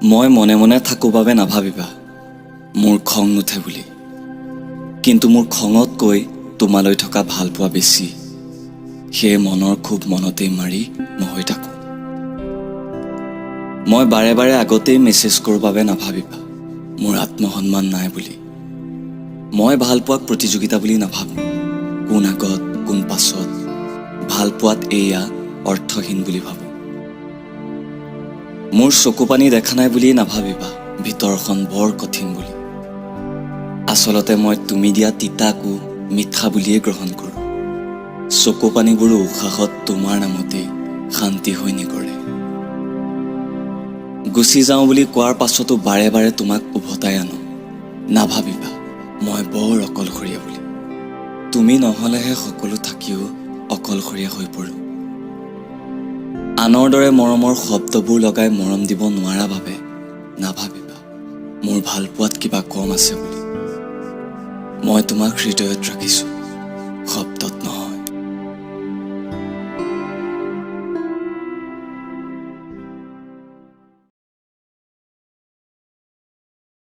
মই মনে মনে থাকোঁ বাবে নাভাবিবা মোৰ খং নুঠে বুলি। কিন্তু মোৰ খঙতকৈ তোমালৈ থকা ভালপোৱা বেছি। সেয়ে মনৰ খুব মনতেই মাৰি মই থাকোঁ। মই বাৰে বাৰে আগতেই মেছেজ কৰোঁ বাবে নাভাবিবা মোৰ আত্মসন্মান নাই বুলি। মই ভালপোৱাক প্ৰতিযোগিতা বুলি নাভাবোঁ। কোন আগত কোন পাছত, ভালপোৱাত এয়া অৰ্থহীন বুলি ভাবোঁ। মোৰ চকু পানী দেখা নাই বুলিয়েই নাভাবিবা ভিতৰখন বৰ কঠিন বুলি। আচলতে মই তুমি দিয়া তিতাকো মিঠা বুলিয়েই গ্ৰহণ কৰোঁ। চকু পানীবোৰো উশাহত তোমাৰ নামতেই শান্তি হৈ নিকৰে। গুচি যাওঁ বুলি কোৱাৰ পাছতো বাৰে বাৰে তোমাক উভতাই আনো। নাভাবিবা মই বৰ অকলশৰীয়া বুলি। তুমি নহ'লেহে সকলো থাকিও অকলশৰীয়া হৈ পৰোঁ। আনৰ দৰে মৰমৰ শব্দবোৰ লগাই মৰম দিব নোৱাৰা বাবে নাভাবিবা মোৰ ভালপোৱাত কিবা কম আছে বুলি। মই তোমাক হৃদয়ত ৰাখিছোঁ, শব্দত নহয়।